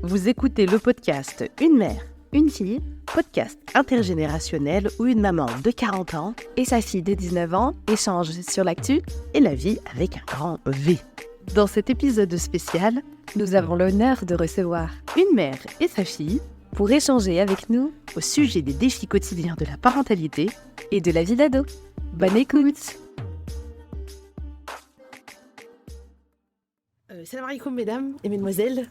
Vous écoutez le podcast Une mère, une fille, podcast intergénérationnel où une maman de 40 ans et sa fille de 19 ans échangent sur l'actu et la vie avec un grand V. Dans cet épisode spécial, nous avons l'honneur de recevoir une mère et sa fille pour échanger avec nous au sujet des défis quotidiens de la parentalité et de la vie d'ado. Bonne écoute! Salam alaikum mesdames et mesdemoiselles.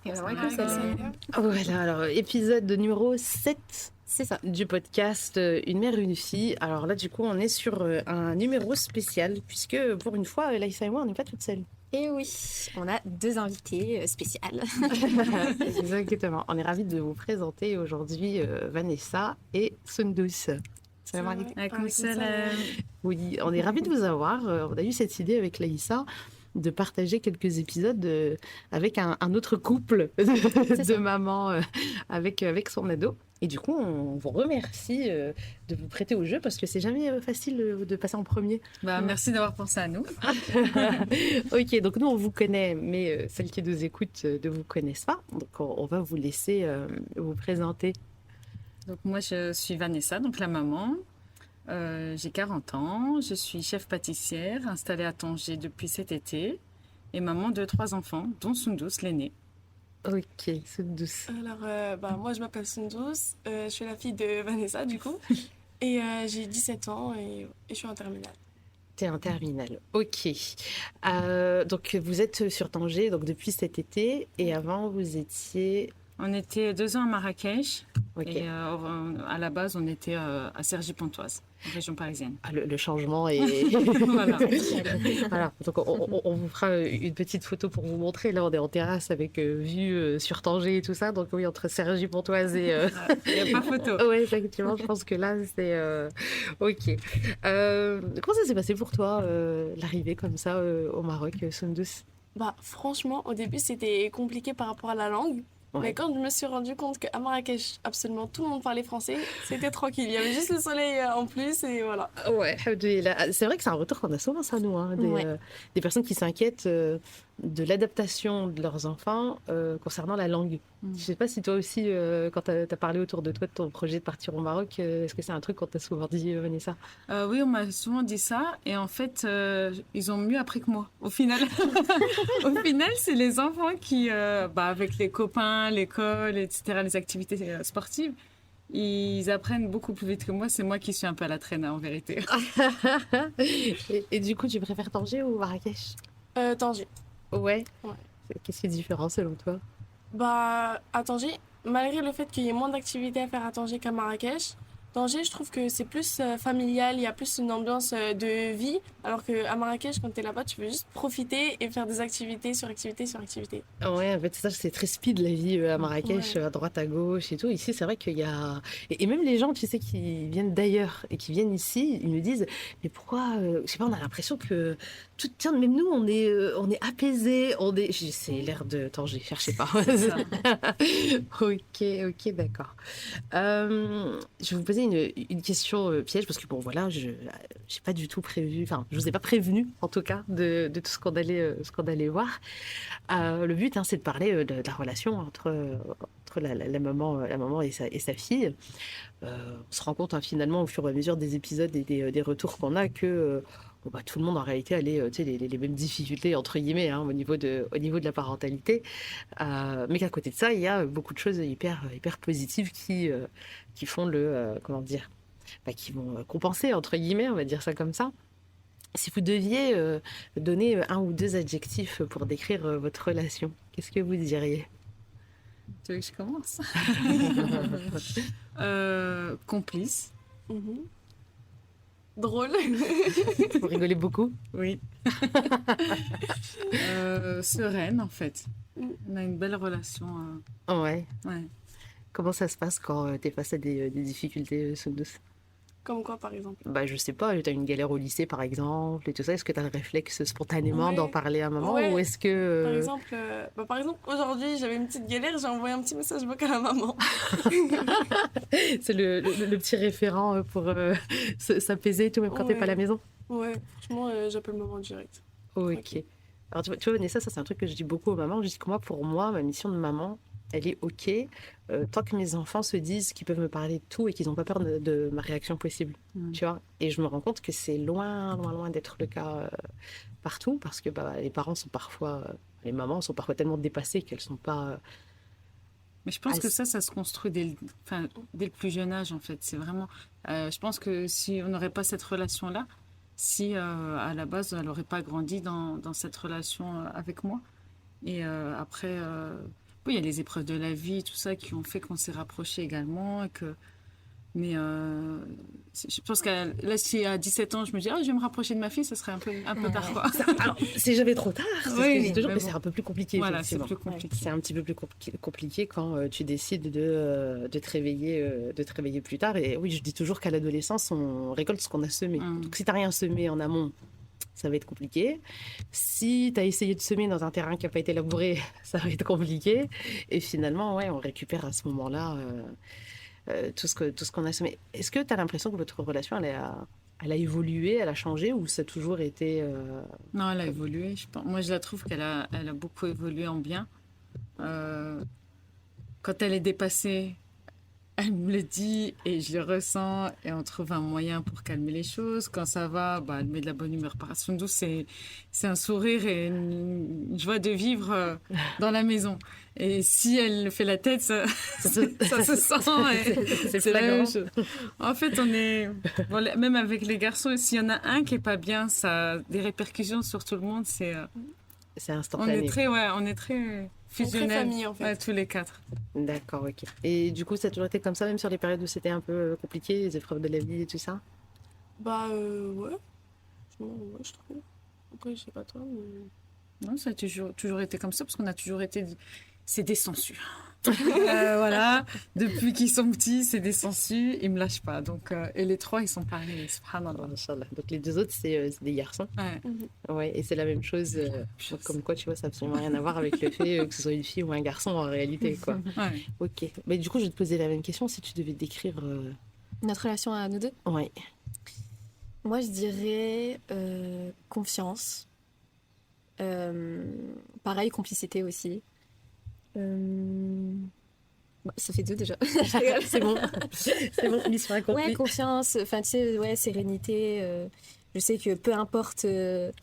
Voilà, alors épisode numéro 7. C'est ça. Du podcast Une mère, une fille. Alors là, du coup, on est sur un numéro spécial, puisque pour une fois, Laïssa et moi, on n'est pas toutes seules. Et oui, on a deux invités spéciales. Exactement. On est ravis de vous présenter aujourd'hui Vanessa et Sundus. Salam alaikum. Salam. Oui, on est ravis de vous avoir. On a eu cette idée avec Laïssa de partager quelques épisodes avec un autre couple de mamans avec son ado. Et du coup, on vous remercie de vous prêter au jeu parce que c'est jamais facile de passer en premier. Merci d'avoir pensé à nous. Ok, donc nous, on vous connaît, mais celles qui nous écoutent ne vous connaissent pas. Donc, on va vous laisser vous présenter. Donc, moi, je suis Vanessa, donc la maman. J'ai 40 ans, je suis chef pâtissière installée à Tanger depuis cet été et maman de 3 enfants, dont Sundus, l'aîné. Ok, Sundus. Alors, moi je m'appelle Sundus, je suis la fille de Vanessa du coup et j'ai 17 ans et je suis en terminale. T'es en terminale, ok. Donc vous êtes sur Tanger donc, depuis cet été et avant vous étiez... On était 2 ans à Marrakech okay. Et à la base on était à Cergy-Pontoise, en région parisienne. Le changement est... Voilà. Voilà. Donc on vous fera une petite photo pour vous montrer. Là on est en terrasse avec vue sur Tanger et tout ça. Donc oui, entre Cergy-Pontoise et... Il n'y a pas photo. Oui, effectivement, je pense que là c'est... Ok. Comment ça s'est passé pour toi, l'arrivée comme ça au Maroc, Sundus? Franchement, au début c'était compliqué par rapport à la langue. Ouais. Mais quand je me suis rendu compte qu'à Marrakech, absolument tout le monde parlait français, c'était tranquille. Il y avait juste le soleil en plus et voilà. Ouais, c'est vrai que c'est un retour qu'on a souvent ça, nous. Hein, des personnes qui s'inquiètent de l'adaptation de leurs enfants concernant la langue. Je ne sais pas si toi aussi, quand tu as parlé autour de toi de ton projet de partir au Maroc, est-ce que c'est un truc qu'on t'a souvent dit, Vanessa? Oui, on m'a souvent dit ça. Et en fait, ils ont mieux appris que moi, au final. Au final, c'est les enfants qui, avec les copains, l'école, etc., les activités sportives, ils apprennent beaucoup plus vite que moi. C'est moi qui suis un peu à la traîne, en vérité. et du coup, tu préfères Tanger ou Marrakech? Tanger. Ouais. Qu'est-ce qui est différent selon toi? À Tanger, malgré le fait qu'il y ait moins d'activités à faire à Tanger qu'à Marrakech, Tanger, je trouve que c'est plus familial, il y a plus une ambiance de vie, alors qu'à Marrakech, quand tu es là-bas, tu veux juste profiter et faire des activités sur activités sur activités. Ouais, en fait, c'est très speed la vie à Marrakech, à droite, à gauche et tout. Ici, c'est vrai qu'il y a... Et même les gens, tu sais, qui viennent d'ailleurs et qui viennent ici, ils nous disent, mais pourquoi, je sais pas, on a l'impression que... Tiens, même nous, on est apaisés, c'est l'air de Tanger, cherchez pas. Ok, d'accord. Je vais vous poser une question piège parce que bon voilà, je n'ai pas du tout prévu, enfin je vous ai pas prévenu en tout cas de tout ce qu'on allait voir. Le but c'est de parler de la relation entre la maman et sa fille. On se rend compte finalement au fur et à mesure des épisodes et des retours qu'on a que tout le monde en réalité a les mêmes difficultés entre guillemets au niveau de la parentalité, mais qu'à côté de ça il y a beaucoup de choses hyper positives qui font qui vont compenser entre guillemets, on va dire ça comme ça. Si vous deviez donner 1 ou 2 adjectifs pour décrire votre relation, qu'est-ce que vous diriez? Tu veux que je commence? Complice. Drôle. Vous rigolez beaucoup? Oui. Sereine, en fait. On a une belle relation. Ouais. Ouais. Comment ça se passe quand tu es face à des difficultés, Sundus? Comme quoi, par exemple? Je sais pas, tu as une galère au lycée, par exemple, et tout ça. Est-ce que tu as le réflexe spontanément d'en parler à maman ou est-ce que... Par exemple, aujourd'hui, j'avais une petite galère, j'ai envoyé un petit message vocal à maman. C'est le petit référent pour s'apaiser, tout même quand t'es pas à la maison? Ouais, franchement, j'appelle maman direct. Ok. Alors, tu vois, Vanessa, ça, c'est un truc que je dis beaucoup aux mamans. Je dis que pour moi, ma mission de maman, elle est OK tant que mes enfants se disent qu'ils peuvent me parler de tout et qu'ils n'ont pas peur de ma réaction possible, tu vois. Et je me rends compte que c'est loin, loin, loin d'être le cas partout parce que les parents sont parfois, les mamans sont parfois tellement dépassées qu'elles sont pas. Mais je pense que ça se construit dès le plus jeune âge, en fait. C'est vraiment... je pense que si on n'aurait pas cette relation-là, si à la base, elle n'aurait pas grandi dans cette relation avec moi. Et après, oui, il y a les épreuves de la vie, tout ça, qui ont fait qu'on s'est rapprochés également. Mais je pense que là, si à 17 ans, je me dis, je vais me rapprocher de ma fille, ça serait un peu tard, quoi. Alors, c'est jamais trop tard, c'est ce que je dis toujours, mais c'est un peu plus compliqué. Voilà, c'est effectivement. plus compliqué. C'est un petit peu plus compliqué quand tu décides de te réveiller plus tard. Et oui, je dis toujours qu'à l'adolescence, on récolte ce qu'on a semé. Donc, si tu n'as rien semé en amont, ça va être compliqué. Si tu as essayé de semer dans un terrain qui n'a pas été labouré, ça va être compliqué. Et finalement, ouais, on récupère à ce moment-là tout ce qu'on a semé. Est-ce que tu as l'impression que votre relation, elle a évolué, elle a changé ou ça a toujours été... Non, elle a évolué. Moi, je la trouve qu'elle a beaucoup évolué en bien. Quand elle est dépassée, elle me le dit et je le ressens et on trouve un moyen pour calmer les choses. Quand ça va, elle met de la bonne humeur. Sundu, c'est un sourire et une joie de vivre dans la maison. Et si elle fait la tête, ça se sent. C'est la même chose. En fait, même avec les garçons, s'il y en a un qui est pas bien, ça a des répercussions sur tout le monde. C'est instantané. On est très fusionnels. Très famille, en fait. Ouais, tous les 4. D'accord, ok. Et du coup, ça a toujours été comme ça, même sur les périodes où c'était un peu compliqué, les épreuves de la vie et tout ça? Ouais. Je trouve. Après, je sais pas toi, mais... Non, ça a toujours été comme ça, parce qu'on a toujours été... C'est des sangsues. Voilà. Depuis qu'ils sont petits, c'est des sangsues. Ils me lâchent pas. Donc, et les 3, ils sont pareils. Subhanallah. Inch'Allah. Donc les 2 autres, c'est des garçons. Ouais. Ouais, et c'est la même chose. Comme quoi, tu vois, ça n'a absolument rien à voir avec le fait que ce soit une fille ou un garçon en réalité, quoi. Ouais. Ok. Mais du coup, je vais te poser la même question. Si tu devais décrire... Notre relation à nous deux? Ouais. Moi, je dirais confiance. Pareil, complicité aussi. Ça fait 2 déjà. C'est bon. C'est bon, mission accomplie. Ouais, confiance, enfin tu sais, ouais, sérénité. Je sais que peu importe le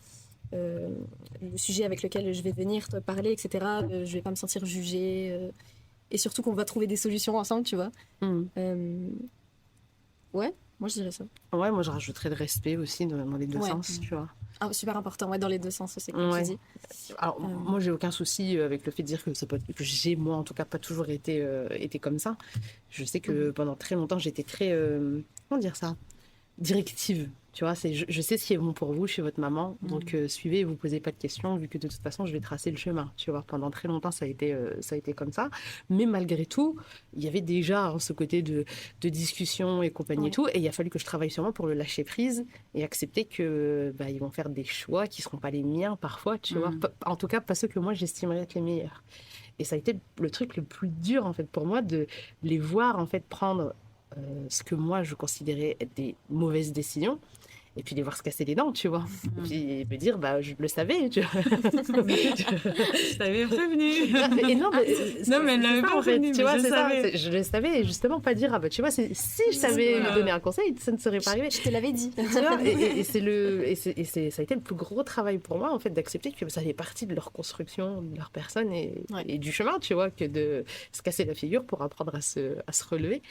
sujet avec lequel je vais venir te parler, etc., je vais pas me sentir jugée. Et surtout qu'on va trouver des solutions ensemble, tu vois. Ouais, moi je dirais ça. Ouais, moi je rajouterais le respect aussi dans les deux sens, tu vois. Ah, super important, ouais, dans les 2 sens aussi, comme tu dis. Alors, moi, j'ai aucun souci avec le fait de dire que que j'ai, moi, en tout cas, pas toujours été comme ça. Je sais que pendant très longtemps, j'étais très, comment dire ça, directive. Tu vois, je sais ce qui est bon pour vous chez votre maman, donc suivez et vous posez pas de questions, vu que de toute façon, je vais tracer le chemin. Tu vois, pendant très longtemps, ça a été comme ça. Mais malgré tout, il y avait déjà ce côté de discussion et compagnie et tout. Et il a fallu que je travaille sur moi pour le lâcher prise et accepter que ils vont faire des choix qui seront pas les miens parfois, tu vois. En tout cas, pas ceux que moi, j'estimerais être les meilleurs. Et ça a été le truc le plus dur, en fait, pour moi, de les voir, en fait, prendre ce que moi, je considérais être des mauvaises décisions. Et puis les voir se casser les dents, tu vois. Et puis me dire, je le savais, tu vois. Je t'avais prévenu. Et non, mais elle l'avait pas prévenu, tu vois, je c'est ça. savais. Je le savais, et justement, pas dire, tu vois, si je savais lui donner un conseil, ça ne serait pas arrivé. Je te l'avais dit. Tu vois, et ça a été le plus gros travail pour moi, en fait, d'accepter que ça fait partie de leur construction, de leur personne et du chemin, tu vois, que de se casser la figure pour apprendre à se relever.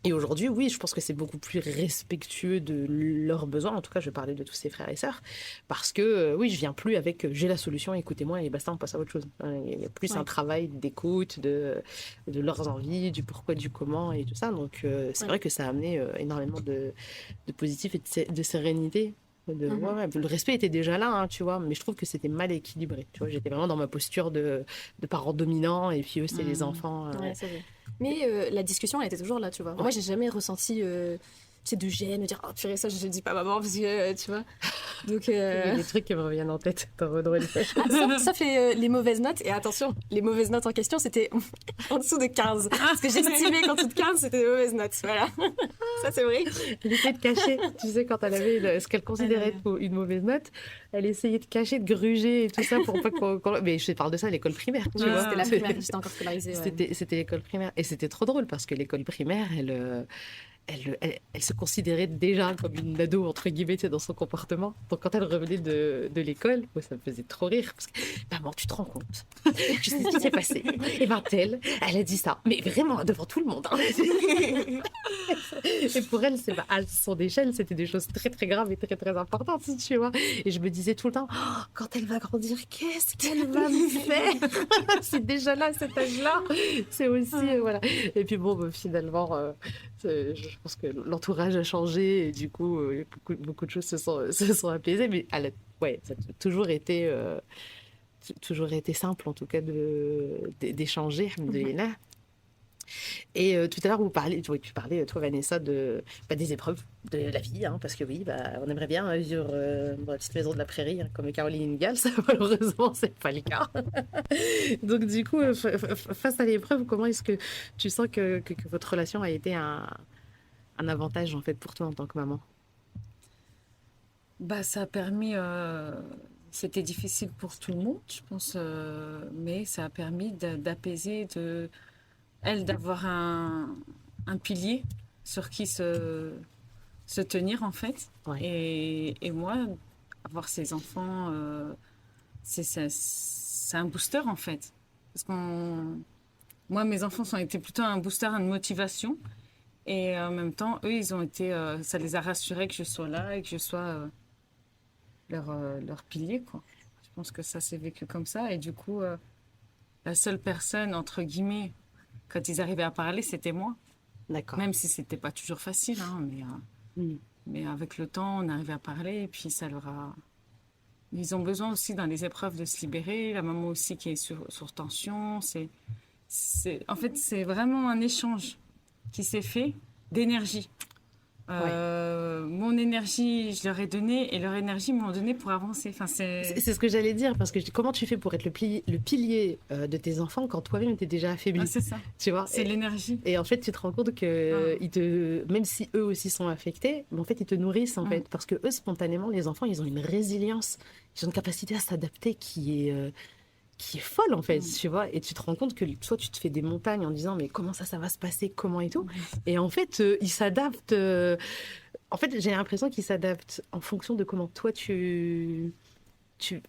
Et aujourd'hui, oui, je pense que c'est beaucoup plus respectueux de leurs besoins. En tout cas, je parlais de tous ses frères et sœurs. Parce que, oui, je viens plus avec j'ai la solution, écoutez-moi et basta, on passe à autre chose. Il y a plus un travail d'écoute, de leurs envies, du pourquoi, du comment et tout ça. Donc, c'est vrai que ça a amené énormément de positif et de sérénité. Le respect était déjà là, hein, tu vois, mais je trouve que c'était mal équilibré. Tu vois, j'étais vraiment dans ma posture de parent dominant et puis eux, c'est les enfants. Ouais, c'est vrai. Mais la discussion, elle était toujours là, tu vois. Moi, j'ai jamais ressenti c'est de gêne, de dire oh purée ça je ne dis pas à maman parce que tu vois. Donc Il y a des trucs qui me reviennent en tête. T'en redrôle. sauf les mauvaises notes. Et attention, les mauvaises notes en question, c'était en dessous de 15. Parce que j'estimais qu'en dessous de 15, c'était des mauvaises notes. Voilà. Ça, c'est vrai. Elle essayait de cacher, tu sais, quand elle avait ce qu'elle considérait être une mauvaise note, elle essayait de cacher, de gruger et tout ça pour pas Mais je parle de ça à l'école primaire, tu Ouais, vois. c'était la primaire, j'étais encore scolarisée. Ouais. C'était l'école primaire. Et c'était trop drôle parce que l'école primaire, elle se considérait déjà comme une ado, entre guillemets, tu sais, dans son comportement. Donc, quand elle revenait de l'école, moi, ça me faisait trop rire. Parce que, maman, tu te rends compte? Je sais ce qui s'est passé. Et ben, elle a dit ça. Mais vraiment, devant tout le monde. Hein. Et pour elle, à son échelle, c'était des choses très, très graves et très, très importantes, tu vois. Et je me disais tout le temps, oh, quand elle va grandir, qu'est-ce qu'elle va me faire? C'est déjà là, cet âge-là. C'est aussi, voilà. Et puis, bon, finalement, je pense que l'entourage a changé et du coup, beaucoup de choses se sont apaisées. Mais ouais, ça a toujours été simple, en tout cas, d'échanger, alhamdoulilah. Et tout à l'heure, tu parlais, toi, Vanessa, des épreuves de la vie, hein, parce que oui, on aimerait bien vivre dans la petite maison de la prairie, hein, comme Caroline Ingalls. Malheureusement, c'est pas le cas. Donc, du coup, face à l'épreuve, comment est-ce que tu sens que votre relation a été un avantage, en fait, pour toi en tant que maman? Ça a permis, c'était difficile pour tout le monde, je pense, mais ça a permis d'apaiser, elle, d'avoir un pilier sur qui se tenir, en fait. Ouais. Et moi, avoir ces enfants, c'est un booster, en fait. Parce moi, mes enfants ont été plutôt un booster, une motivation. Et en même temps, eux, ils ont été, ça les a rassurés que je sois là et que je sois leur pilier, quoi. Je pense que ça s'est vécu comme ça. Et du coup, la seule personne, entre guillemets, quand ils arrivaient à parler, c'était moi. D'accord. Même si c'était pas toujours facile, hein, mais avec le temps, on arrivait à parler et puis ça leur a... Ils ont besoin aussi dans les épreuves de se libérer. La maman aussi qui est sur tension. En fait, c'est vraiment un échange qui s'est fait d'énergie. Mon énergie, je leur ai donné et leur énergie m'ont donné pour avancer. Enfin, c'est ce que j'allais dire, parce que comment tu fais pour être le pilier de tes enfants quand toi-même t'es déjà affaibli? C'est ça. Tu vois, c'est l'énergie. Et en fait, tu te rends compte que même si eux aussi sont affectés, mais en fait, ils te nourrissent, en fait. Parce que eux, spontanément, les enfants, ils ont une résilience, ils ont une capacité à s'adapter qui est folle, en fait, tu vois. Et tu te rends compte que toi, tu te fais des montagnes en disant, mais comment ça va se passer, comment et tout. Et en fait, ils s'adaptent. En fait, j'ai l'impression qu'ils s'adaptent en fonction de comment toi,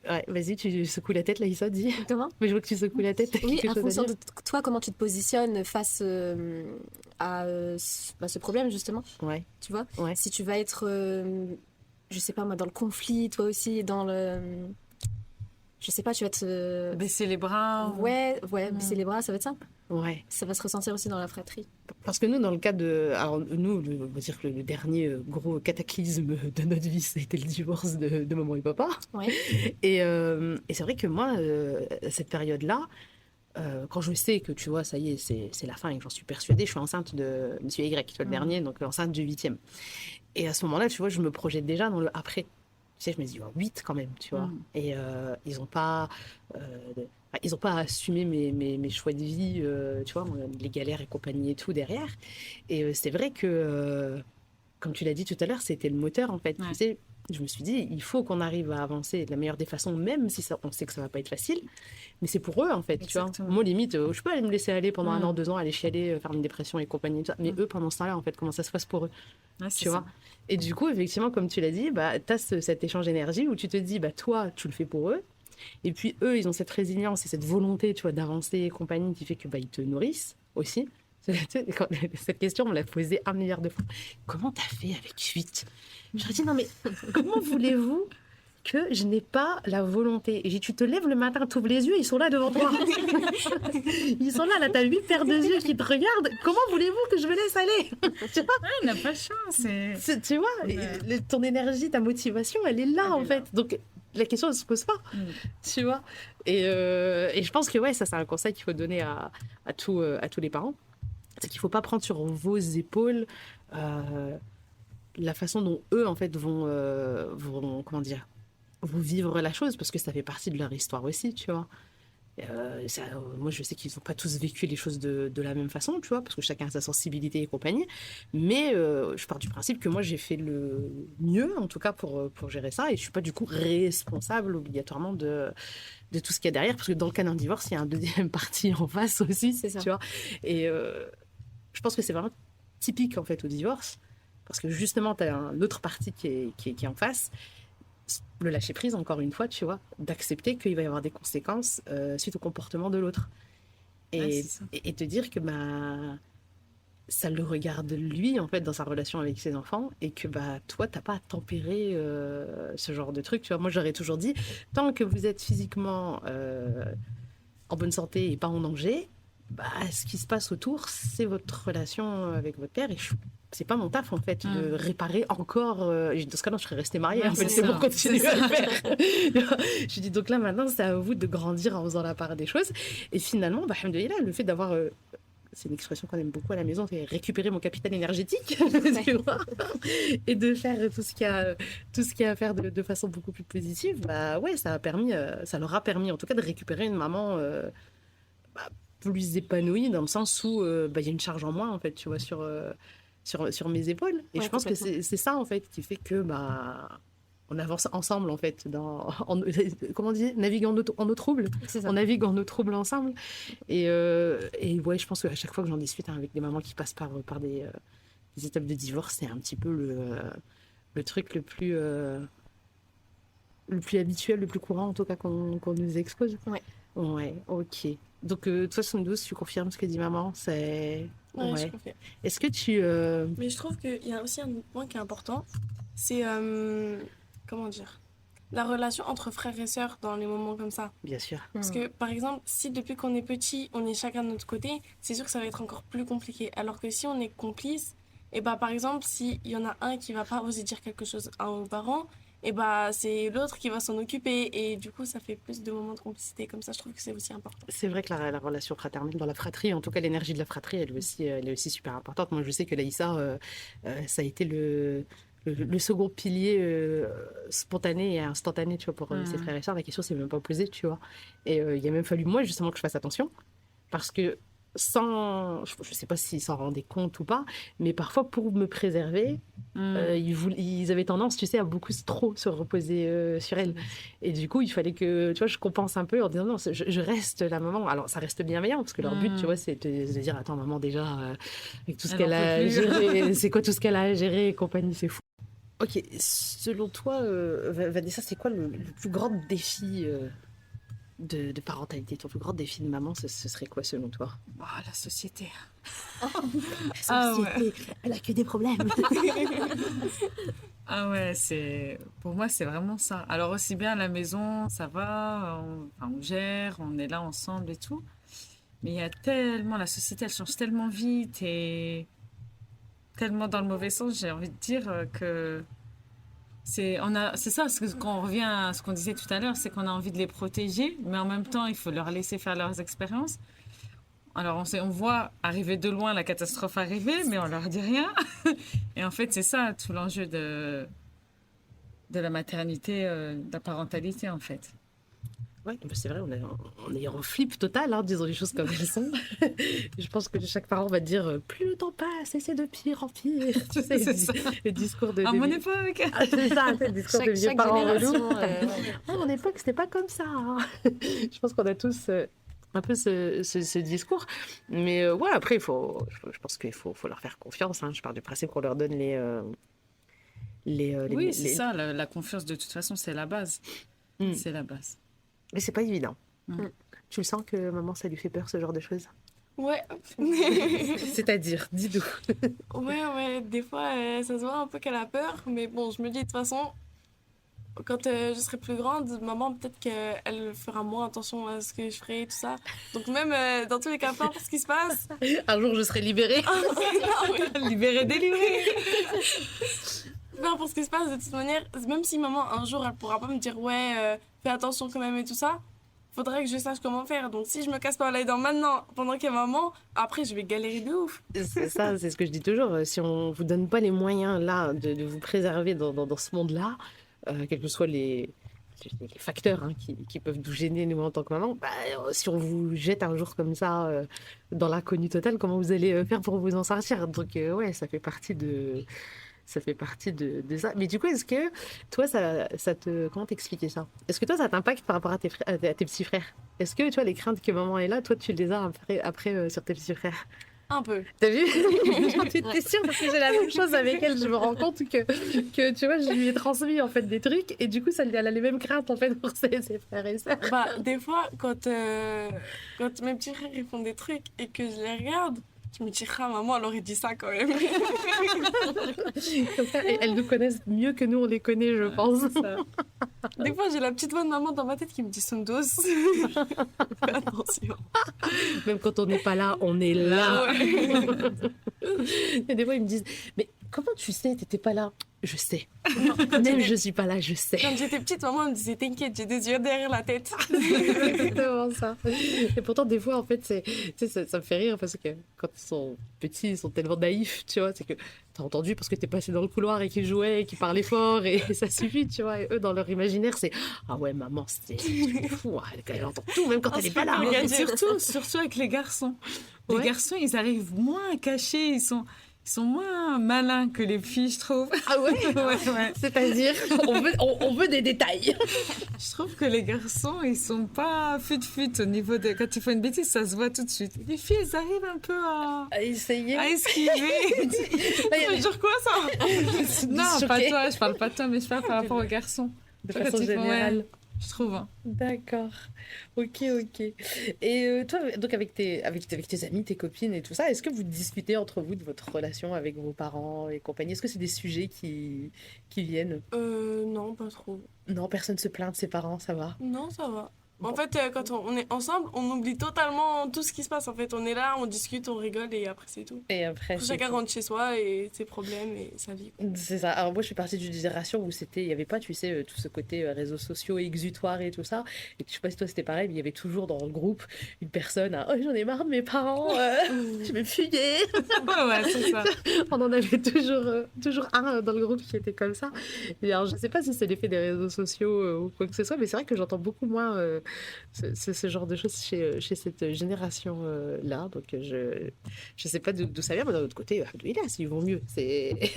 Ouais, vas-y, tu secoues la tête, Laïssa, dis. Comment? Mais je veux que tu secoues la tête. Oui, en fonction de toi, comment tu te positionnes face à ce problème, justement. Ouais. Tu vois? Ouais. Si tu vas être, je sais pas moi, dans le conflit, toi aussi, dans le... Je sais pas, tu vas te... Baisser les bras. Ouais, baisser les bras, ça va être simple. Ouais. Ça va se ressentir aussi dans la fratrie. Parce que nous, dans le cas de... Alors, nous, on va dire que le dernier gros cataclysme de notre vie, c'était le divorce de maman et papa. Ouais. Et c'est vrai que moi, cette période-là, quand je sais que, tu vois, ça y est, c'est la fin et que j'en suis persuadée, je suis enceinte de Monsieur Y, tu vois, le dernier, donc enceinte du 8e. Et à ce moment-là, tu vois, je me projette déjà dans le après. Tu sais, je me dis, 8 quand même, tu vois. Et ils n'ont pas assumé mes choix de vie, tu vois, les galères et compagnie et tout derrière. Et c'est vrai que, comme tu l'as dit tout à l'heure, c'était le moteur, en fait. Ouais. Tu sais, je me suis dit, il faut qu'on arrive à avancer de la meilleure des façons, même si on sait que ça ne va pas être facile. Mais c'est pour eux, en fait, Exactement. tu vois. Moi, limite, je peux aller me laisser aller pendant 1 an, 2 ans, aller chialer, faire une dépression et compagnie. Tout ça. Mais eux, pendant ce temps-là, en fait, comment ça se passe pour eux, tu vois. Et du coup, effectivement, comme tu l'as dit, tu as cet échange d'énergie où tu te dis, toi, tu le fais pour eux. Et puis, eux, ils ont cette résilience et cette volonté, tu vois, d'avancer et compagnie qui fait que ils te nourrissent aussi. Cette question, on me l'a posée 1 milliard de fois. Comment t'as fait avec 8? Je leur dis, non, mais comment voulez-vous que je n'ai pas la volonté? Et j'ai dit, tu te lèves le matin, tu ouvres les yeux, ils sont là devant toi. Ils sont là, t'as 8 paires de yeux qui te regardent. Comment voulez-vous que je me laisse aller? Tu vois, on n'a pas le choix. tu vois, ton énergie, ta motivation, elle est là, en fait. Donc, la question ne se pose pas, tu vois. Et je pense que, ça, c'est un conseil qu'il faut donner à tous les parents. C'est qu'il ne faut pas prendre sur vos épaules la façon dont eux, en fait, vont, comment dire, vont vivre la chose, parce que ça fait partie de leur histoire aussi, tu vois. Moi, je sais qu'ils n'ont pas tous vécu les choses de la même façon, tu vois, parce que chacun a sa sensibilité et compagnie. Mais je pars du principe que moi, j'ai fait le mieux, en tout cas, pour gérer ça. Et je ne suis pas du coup responsable obligatoirement de tout ce qu'il y a derrière, parce que dans le cas d'un divorce, il y a un deuxième parti en face aussi, C'est ça. tu vois. Et je pense que c'est vraiment typique, en fait, au divorce, parce que justement, tu as un autre parti qui est en face. Le lâcher prise, encore une fois, tu vois, d'accepter qu'il va y avoir des conséquences suite au comportement de l'autre. Ouais, Et, c'est ça. et te dire que bah, ça le regarde lui, en fait, dans sa relation avec ses enfants, et que bah, toi, t'as pas à tempérer ce genre de truc. Tu vois, moi, j'aurais toujours dit, tant que vous êtes physiquement en bonne santé et pas en danger, bah, ce qui se passe autour, c'est votre relation avec votre père. Et c'est pas mon taf, en fait, de réparer encore. Dans ce cas-là, je serais restée mariée. Ouais, En fait, c'est c'est pour ça, continuer c'est à le ça. faire. Je dis donc là, maintenant, c'est à vous de grandir en faisant la part des choses. Et finalement, bah, alhamdoulilah, le fait d'avoir. C'est une expression qu'on aime beaucoup à la maison, c'est récupérer mon capital énergétique, tu vois, et de faire tout ce qu'il y a à faire de façon beaucoup plus positive. Bah ouais, ça leur a permis, en tout cas, de récupérer une maman bah, plus épanouie, dans le sens où bah, il y a une charge en moins, en fait, tu vois, sur mes épaules. Et Ouais, je pense que complètement. c'est ça, en fait, qui fait que bah, on avance ensemble, en fait, comment on dit, navigue en eau trouble. C'est ça. On navigue en eau trouble ensemble. Et ouais, je pense qu'à chaque fois que j'en discute avec des mamans qui passent par des étapes de divorce, c'est un petit peu le truc le plus habituel, le plus courant, en tout cas, qu'on nous expose. Ouais. Ouais, ok. Donc, toi, 72, tu confirmes ce que dit maman, c'est... Ouais, je Ouais. confirme. Est-ce que tu... Mais je trouve qu'il y a aussi un autre point qui est important, c'est, comment dire, la relation entre frères et sœurs dans les moments comme ça. Bien sûr. Parce que, par exemple, si depuis qu'on est petit, on est chacun de notre côté, c'est sûr que ça va être encore plus compliqué. Alors que si on est complice, et bah, par exemple, s'il y en a un qui va pas oser dire quelque chose à un aux parents, et bah, c'est l'autre qui va s'en occuper. Et du coup, ça fait plus de moments de complicité. Comme ça, je trouve que c'est aussi important. C'est vrai que la relation fraternelle dans la fratrie, en tout cas l'énergie de la fratrie, elle est aussi super importante. Moi, je sais que Laïssa, ça a été le second pilier spontané et instantané, tu vois, pour ses frères et sœurs. La question s'est même pas posée, tu vois. Et il a même fallu, moi, justement, que je fasse attention. Parce que je sais pas s'ils s'en rendaient compte ou pas, mais parfois, pour me préserver, ils avaient tendance, tu sais, à beaucoup trop se reposer sur elle. Et du coup, il fallait que, tu vois, je compense un peu en disant non, je reste la maman. Alors, ça reste bienveillant, parce que leur but, tu vois, c'est de dire attends, maman, déjà, avec tout ce Elle qu'elle en peut a plus. géré, c'est quoi tout ce qu'elle a géré et compagnie, c'est fou. Ok, selon toi, Vanessa, c'est quoi le plus grand défi de parentalité? Ton plus grand défi de maman, ce serait quoi selon toi? Ah, la société. La Ah ouais. société, elle a que des problèmes. Ah ouais, pour moi, c'est vraiment ça. Alors, aussi bien à la maison, ça va, on gère, on est là ensemble et tout. Mais il y a tellement, la société, elle change tellement vite et tellement dans le mauvais sens, j'ai envie de dire que c'est ça, parce que quand on revient à ce qu'on disait tout à l'heure, c'est qu'on a envie de les protéger, mais en même temps, il faut leur laisser faire leurs expériences. Alors, on voit arriver de loin la catastrophe arriver, mais on leur dit rien. Et en fait, c'est ça tout l'enjeu de la maternité, de la parentalité, en fait. Ouais, c'est vrai, on est en flip total, hein, disons les choses comme elles sont. Je pense que chaque parent va te dire plus le temps passe et c'est de pire en pire. Tu sais, C'est ça. le discours de. À mon époque. Ah, c'est ça, c'est le discours de vieux Chaque parents relous. génération, À mon époque, c'était pas comme ça, hein. Je pense qu'on a tous un peu ce discours. Mais ouais, après, je pense qu'il faut leur faire confiance, hein. Je pars du principe qu'on leur donne Oui, c'est ça, la confiance, de toute façon, c'est la base. Mm. C'est la base. Mais c'est pas évident. Mm. Tu le sens que maman, ça lui fait peur, ce genre de choses? Ouais. C'est-à-dire, dis-nous. Ouais, des fois, ça se voit un peu qu'elle a peur, mais bon, je me dis de toute façon, quand je serai plus grande, maman, peut-être qu'elle fera moins attention à ce que je ferai et tout ça. Donc même, dans tous les cas, peu importe ce qui se passe. Un jour, je serai libérée. Libéré, délivré. Peu importe ce qui se passe, de toute manière, même si maman, un jour, elle pourra pas me dire, ouais, fais attention quand même et tout ça, faudrait que je sache comment faire. Donc si je me casse pas les dents maintenant, pendant qu'il y a maman, après je vais galérer de ouf. C'est ça, c'est ce que je dis toujours. Si on vous donne pas les moyens là de vous préserver dans ce monde-là, quels que soient les facteurs hein, qui peuvent nous gêner nous en tant que maman, bah, si on vous jette un jour comme ça dans l'inconnu total, comment vous allez faire pour vous en sortir? Donc ouais, ça fait partie de ça. Mais du coup, est-ce que toi, ça te... Comment t'expliquer ça? Est-ce que toi, ça t'impacte par rapport à à tes petits frères? Est-ce que, tu vois, les craintes que maman est là, toi, tu les as après sur tes petits frères? Un peu. T'as vu? J'en étais sûre parce que j'ai la même chose avec elle. Je me rends compte que tu vois, je lui ai transmis en fait des trucs et du coup, elle a les mêmes craintes en fait pour ses frères et sœurs. Bah, des fois, quand mes petits frères ils font des trucs et que je les regarde, je me dis, ah, maman, elle aurait dit ça quand même. Comme ça, et elles nous connaissent mieux que nous, on les connaît, je pense. Des fois, j'ai la petite voix de maman dans ma tête qui me dit, Sundos, fais attention. Même quand on n'est pas là, on est là. Et des fois, ils me disent, mais comment tu sais, t'étais pas là? Je sais. Même je suis pas là, je sais. Quand j'étais petite, maman me disait, t'inquiète, j'ai des yeux derrière la tête. C'est exactement ça. Et pourtant, des fois, en fait, tu sais, ça me fait rire parce que quand ils sont petits, ils sont tellement naïfs, tu vois. C'est que t'as entendu parce que t'es passé dans le couloir et qu'ils jouaient, et qu'ils parlaient fort et ça suffit, tu vois. Et eux, dans leur imaginaire, c'est ah ouais, maman, c'est fou. Elle entend tout, même quand elle est pas là. Et surtout avec les garçons. Les garçons, ils arrivent moins à cacher, ils sont moins malins que les filles, je trouve. Ah ouais, ouais. C'est-à-dire, on veut des détails. Je trouve que les garçons, ils sont pas fut-fut au niveau de... Quand ils font une bêtise, ça se voit tout de suite. Les filles, elles arrivent un peu à essayer. À esquiver. Ça veut dire quoi, ça? Non, pas toi, je parle pas de toi, mais je parle par rapport aux garçons. De façon générale. Je trouve. Hein. D'accord. Ok. Et toi, donc avec tes amis, tes copines et tout ça, est-ce que vous discutez entre vous de votre relation avec vos parents et compagnie? Est-ce que c'est des sujets qui viennent? Non, pas trop. Non, personne se plaint de ses parents, ça va? Non, ça va. Bon. En fait, quand on est ensemble, on oublie totalement tout ce qui se passe. En fait, on est là, on discute, on rigole et après, c'est tout. Et après, chacun rentre chez soi et ses problèmes et sa vie. C'est ça. Alors moi, je suis partie d'une génération où il n'y avait pas, tu sais, tout ce côté réseaux sociaux, exutoires et tout ça. Et je sais pas si toi, c'était pareil, mais il y avait toujours dans le groupe une personne, oh, j'en ai marre de mes parents, je vais fuyer. Ouais, c'est ça. On en avait toujours un dans le groupe qui était comme ça. Et alors, je sais pas si c'est l'effet des réseaux sociaux ou quoi que ce soit, mais c'est vrai que j'entends beaucoup moins ce genre de choses chez cette génération-là. Donc, je sais pas d'où ça vient, mais d'un autre côté, ils vont mieux.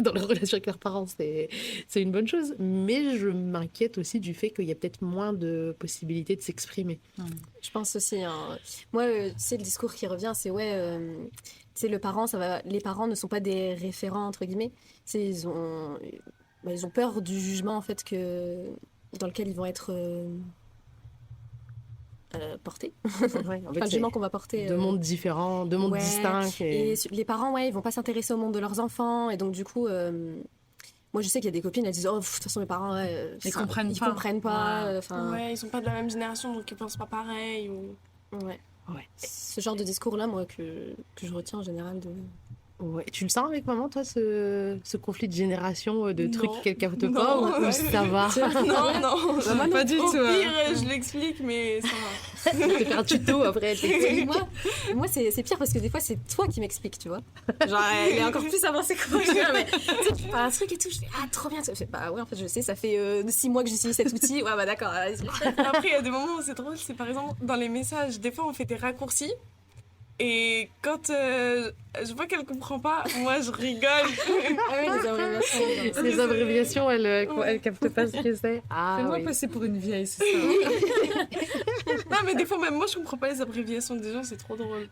Dans leur relation avec leurs parents, c'est une bonne chose. Mais je m'inquiète aussi du fait qu'il y a peut-être moins de possibilités de s'exprimer. Je pense aussi. Hein. Moi, c'est le discours qui revient, c'est tu sais, les parents ne sont pas des référents, entre guillemets. Ils ont peur du jugement, en fait, dans lequel ils vont être portés. Ouais, en fait, le jugement qu'on va porter. Deux mondes différents, deux mondes distincts. Et les parents, ils vont pas s'intéresser au monde de leurs enfants. Et donc, du coup, moi, je sais qu'il y a des copines, elles disent, oh, de toute façon, mes parents, ils comprennent pas. Ouais, ils sont pas de la même génération, donc ils pensent pas pareil. Ouais. Ce genre de discours-là, moi, que je retiens en général de... Ouais. Tu le sens avec maman, toi, ce conflit de génération, de trucs qu'elle capte Non. pas ou ça va? Non. Maman, pas du tout. Au pire, je l'explique, mais ça va. Je te fais un tuto après. Moi c'est pire parce que des fois, c'est toi qui m'expliques, tu vois. Genre, elle est encore plus avancée que moi. Mais tu sais, tu parles un truc et tout, je fais, ah, trop bien. Je fais, bah ouais, en fait, je sais, ça fait 6 mois que j'utilise cet outil. Ouais, bah d'accord. Après, il y a des moments où c'est drôle, c'est par exemple dans les messages, des fois, on fait des raccourcis. Et quand je vois qu'elle comprend pas, moi je rigole. Ah oui, les abréviations. Les abréviations, elles captent pas ce que c'est. Ah, fais-moi passer pour une vieille, c'est ça. Non, mais des fois, même moi, je comprends pas les abréviations des gens, c'est trop drôle.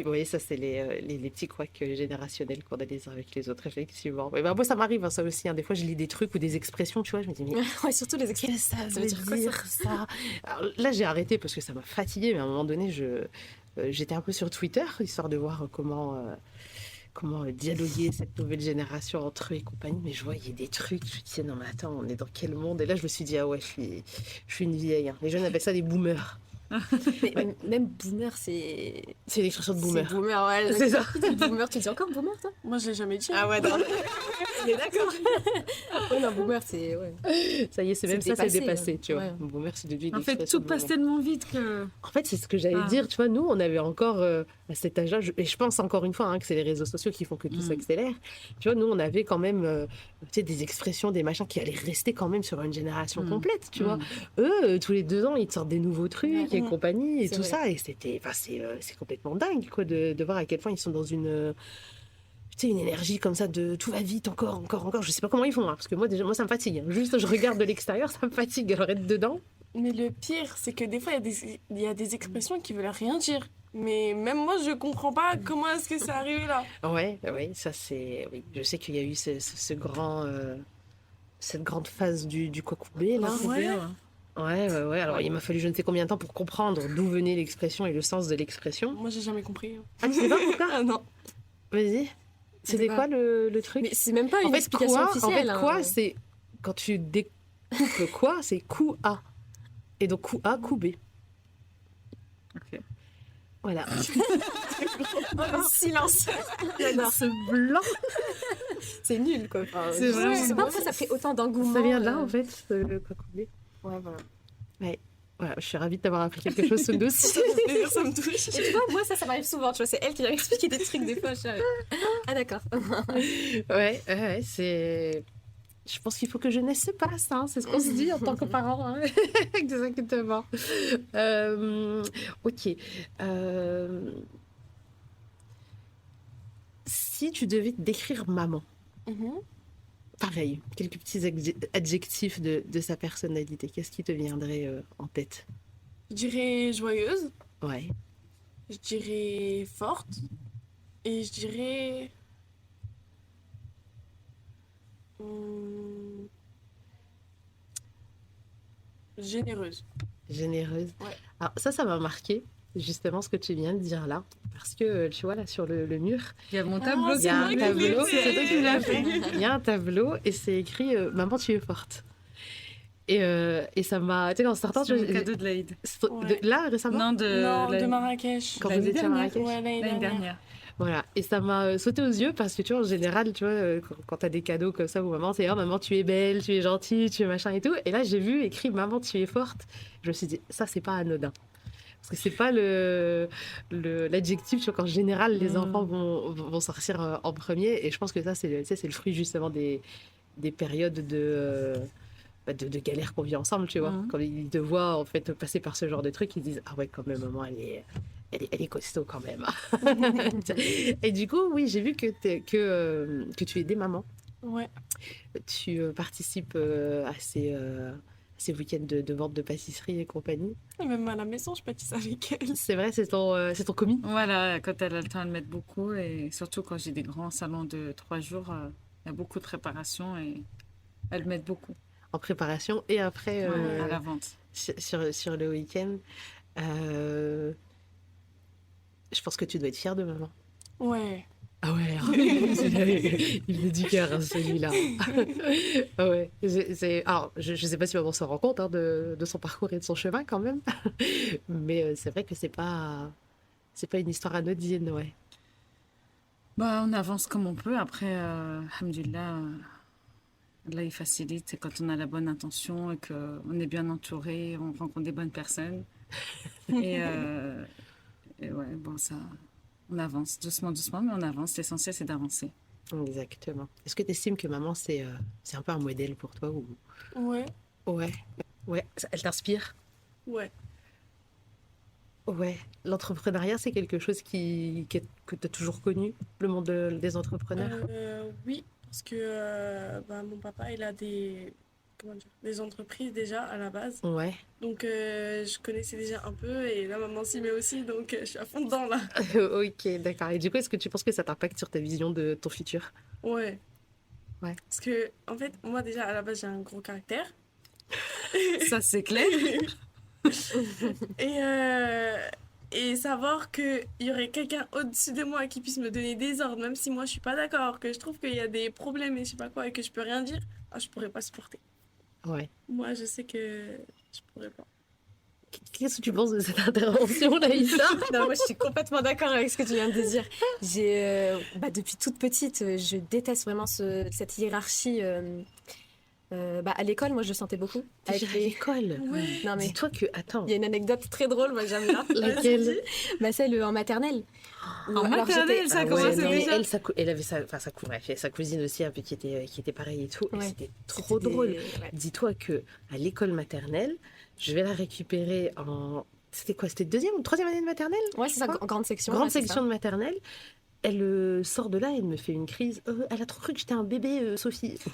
Oui, ça, c'est les petits couacs générationnels qu'on a les uns avec les autres, effectivement. Mais moi, ça m'arrive, hein, ça aussi. Hein. Des fois, je lis des trucs ou des expressions, tu vois, je me dis, mais. Ouais, surtout les expressions. Ça veut dire quoi, ça? Alors, là, j'ai arrêté parce que ça m'a fatiguée, mais à un moment donné, j'étais un peu sur Twitter, histoire de voir comment dialoguer cette nouvelle génération entre eux et compagnie. Mais je voyais des trucs, je me disais, non mais attends, on est dans quel monde? Et là, je me suis dit, ah ouais, je suis une vieille. Hein. Les jeunes appellent ça des boomers. Mais même boomer, c'est. C'est l'expression de boomer. C'est boomer, ouais. C'est ça. Tu dis boomer, tu dis encore boomer, toi? Moi, je l'ai jamais dit. Ah ouais, non. On est d'accord. Ouais, non, boomer, c'est. Ouais. Ça y est, c'est même C'est ça, c'est dépassé, dépassé, tu vois. ouais. Boomer, c'est devenu une En fait, expression tout de passe boomer. tellement vite que... En fait, c'est ce que j'allais Ah. dire. Tu vois, nous, on avait encore, à cet âge-là, et je pense encore une fois hein, que c'est les réseaux sociaux qui font que tout s'accélère. Tu vois, nous, on avait quand même tu sais, des expressions, des machins qui allaient rester quand même sur une génération complète, tu vois. Eux, tous les 2 ans, ils te sortent des nouveaux trucs et compagnie et C'est tout vrai. ça. Et c'était, enfin, c'est complètement dingue, quoi, de voir à quel point ils sont dans une... tu sais, une énergie comme ça de tout va vite, encore, encore, encore. Je sais pas comment ils font, hein, parce que moi, déjà, moi, ça me fatigue. Hein. Juste, je regarde de l'extérieur, ça me fatigue. Alors, être dedans, Mais le pire, c'est que des fois, il y a des expressions qui veulent rien dire. Mais même moi, je comprends pas comment est-ce que c'est arrivé là. ouais, ouais, ça c'est... Oui, je sais qu'il y a eu ce grand... cette grande phase du Kokubé, là. Ouais. Ouais, ouais, ouais. Alors, il m'a fallu je ne sais combien de temps pour comprendre d'où venait l'expression et le sens de l'expression. Moi, j'ai jamais compris. Ah, tu sais pas pourquoi? Ah non. Vas-y. C'était pas. quoi le truc? Mais c'est même pas en une fait, explication quoi, officielle. quoi, hein. c'est... Quand tu découpes quoi, c'est coup A. Et donc, coup A, coup B. Ok. Voilà. Oh, le silence. Ce blanc. C'est nul, quoi. Enfin, C'est vrai, Je sais c'est pas pourquoi ça fait autant d'engouement. Ça vient de là, en fait, le Kokubé. Ouais, voilà. Voilà, je suis ravie de t'avoir appris quelque chose, Sundos. Ça me fait rire, ça me touche. Et tu vois, moi, ça m'arrive souvent. Tu vois, c'est elle qui vient m'expliquer des trucs des fois. Je suis là, ah, d'accord. Ouais, ouais, c'est... Je pense qu'il faut que jeunesse se passe, hein. C'est ce qu'on se dit en tant que parents. Hein. Exactement. Ok. Si tu devais te décrire maman, pareil, quelques petits adjectifs de sa personnalité, qu'est-ce qui te viendrait en tête? Je dirais joyeuse, Ouais. je dirais forte et je dirais généreuse. Généreuse. Ouais. Alors ça m'a marqué, justement, ce que tu viens de dire là. Parce que, tu vois, là, sur le mur, Il y a mon tableau. il y a un c'est moi qui l'ai tableau. fait. C'est toi qui l'as fait. Il y a un tableau et c'est écrit Maman, tu es forte. Et ça m'a... Tu sais, dans certains... C'est mon cadeau de l'Aïd. Ouais. Là, récemment? Non, Non, de l'année Marrakech. Quand vous l'année étiez à dernière. Marrakech? Ouais, l'année dernière. Voilà, et ça m'a sauté aux yeux parce que tu vois, en général, tu vois, quand t'as des cadeaux comme ça, ou maman, c'est oh, maman, tu es belle, tu es gentille, tu es machin et tout. Et là, j'ai vu écrit maman, tu es forte. Je me suis dit, ça, c'est pas anodin. Parce que c'est pas l'adjectif, tu vois, qu'en général, les enfants vont sortir en premier. Et je pense que ça, tu sais, c'est le fruit justement des périodes de galère qu'on vit ensemble, tu vois. Quand ils te voient, en fait, passer par ce genre de truc, ils disent, ah ouais, quand même, maman, elle est costaud quand même. Et du coup, oui, j'ai vu que tu es des mamans. Ouais. Tu participes à ces week-ends de vente de pâtisserie et compagnie. Et même à la maison, je pâtisse avec elle. C'est vrai, c'est ton commis. Voilà, quand elle a le temps, elle m'aide beaucoup. Et surtout quand j'ai des grands salons de 3 jours, il y a beaucoup de préparation et elle m'aide beaucoup En préparation et après à la vente. sur le week-end. Je pense que tu dois être fière de maman. Ouais. Ah ouais, il est du cœur, hein, celui-là. Ah ouais. Alors, je ne sais pas si maman se rend compte hein, de son parcours et de son chemin quand même. Mais c'est vrai que c'est pas une histoire anodine, ouais. Bah, on avance comme on peut. Après, alhamdoulilah, là, il facilite. C'est quand on a la bonne intention et qu'on est bien entouré, on rencontre des bonnes personnes. Et ouais, bon, ça, on avance doucement, doucement, mais on avance. L'essentiel, c'est d'avancer. Exactement. Est-ce que tu estimes que maman, c'est un peu un modèle pour toi ou... Ouais. Ouais. Ouais. Elle t'inspire? Ouais. Ouais. L'entrepreneuriat, c'est quelque chose que tu as toujours connu, le monde des entrepreneurs? Oui, parce que mon papa, il a des entreprises déjà à la base. Ouais. Donc, je connaissais déjà un peu et là, maman s'y met aussi, donc je suis à fond dedans là. Ok, d'accord. Et du coup, est-ce que tu penses que ça t'impacte sur ta vision de ton futur? Ouais. Ouais. Parce que, en fait, moi déjà à la base, j'ai un gros caractère. Ça, c'est clair. Et savoir qu'il y aurait quelqu'un au-dessus de moi qui puisse me donner des ordres, même si moi je suis pas d'accord, que je trouve qu'il y a des problèmes et je sais pas quoi et que je peux rien dire, je pourrais pas supporter. Ouais. Moi, je sais que je pourrais pas. Qu'est-ce que tu penses de cette intervention, Laïssa? Non, moi je suis complètement d'accord avec ce que tu viens de dire. Depuis toute petite, je déteste vraiment cette hiérarchie. À l'école, moi je le sentais beaucoup. À l'école. Non mais Dis-toi que, attends, il y a une anecdote très drôle, moi j'aime bien. laquelle? Celle en maternelle. En maternelle, ça a commencé non, mais déjà. elle avait sa cousine aussi un peu qui était pareille et tout. Et Ouais. c'était trop C'était drôle. ouais. Dis-toi que à l'école maternelle, je vais la récupérer en... C'était quoi? C'était deuxième ou troisième année de maternelle? Ouais, c'est ça, Quoi grande section. Grande ouais, c'est section de maternelle. Elle sort de là et elle me fait une crise. Elle a trop cru que j'étais un bébé, Sophie. ça.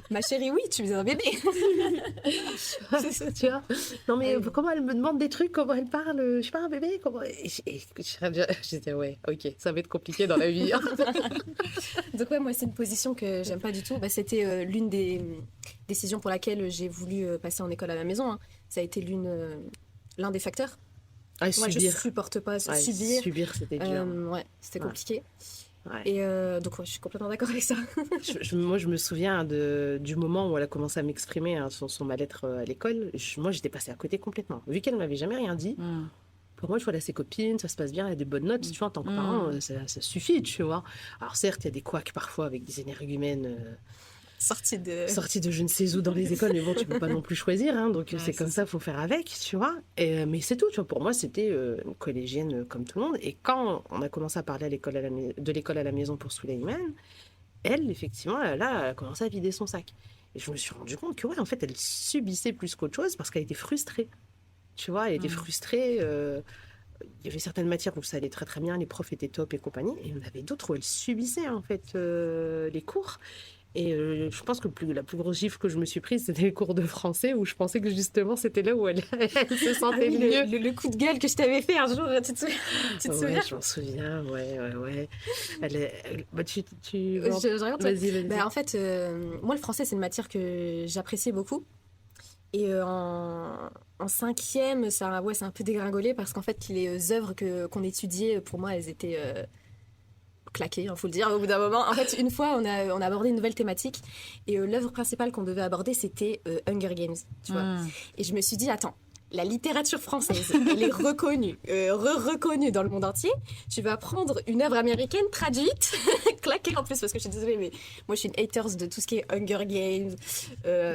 Ma chérie, oui, tu es un bébé. Tu vois? Non, mais Ouais. comment elle me demande des trucs, comment elle parle, je suis pas un bébé, comment... J'étais, ouais, ok, ça va être compliqué dans la vie. Donc ouais, moi c'est une position que j'aime pas du tout. C'était l'une des décisions pour laquelle j'ai voulu passer en école à la maison. Hein. Ça a été l'un des facteurs. Ah, Moi je subir. supporte pas Ouais, subir. subir, c'était dur. Ouais, c'était Ouais. compliqué. Ouais. Et donc ouais, je suis complètement d'accord avec ça. Moi, je me souviens du moment où elle a commencé à m'exprimer son mal-être à l'école. Moi, j'étais passée à côté complètement. Vu qu'elle m'avait jamais rien dit, Mm. pour moi, je vois là ses copines, ça se passe bien, il y a des bonnes notes. Tu vois, en tant que parent, ça suffit, tu vois. Alors certes, il y a des couacs parfois avec des énergumènes Sortie de... sortis de je ne sais où dans les écoles, mais bon, tu peux pas non plus choisir, hein, donc Ouais, c'est comme c'est ça, faut faire avec, tu vois. Mais c'est tout, tu vois. Pour moi, c'était une collégienne comme tout le monde. Et quand on a commencé à parler de l'école à la maison pour Souleymane, elle, effectivement, là, elle a commencé à vider son sac. Et je me suis rendu compte que, ouais, en fait, elle subissait plus qu'autre chose parce qu'elle était frustrée. Tu vois, elle était frustrée. Il y avait certaines matières où ça allait très très bien, les profs étaient top et compagnie. Et il y en avait d'autres où elle subissait, en fait, les cours. Et je pense que la plus grosse gifle que je me suis prise, c'était les cours de français où je pensais que justement c'était là où elle se sentait le mieux. le coup de gueule que je t'avais fait un jour, tu te souviens? Tu te Ouais, souviens? je m'en souviens, ouais. Tu... Je regarde, toi. Vas-y. En fait, moi, le français, c'est une matière que j'appréciais beaucoup. Et en cinquième, c'est un peu dégringolé parce qu'en fait, les œuvres qu'on étudiait, pour moi, elles étaient claquées, il faut le dire, au bout d'un moment. En fait, une fois, on a abordé une nouvelle thématique et l'œuvre principale qu'on devait aborder, c'était Hunger Games, tu vois. Et je me suis dit, attends, la littérature française, elle est reconnue, reconnue dans le monde entier. Tu vas prendre une œuvre américaine traduite, claquée en plus, parce que je suis désolée, mais moi je suis une haters de tout ce qui est Hunger Games,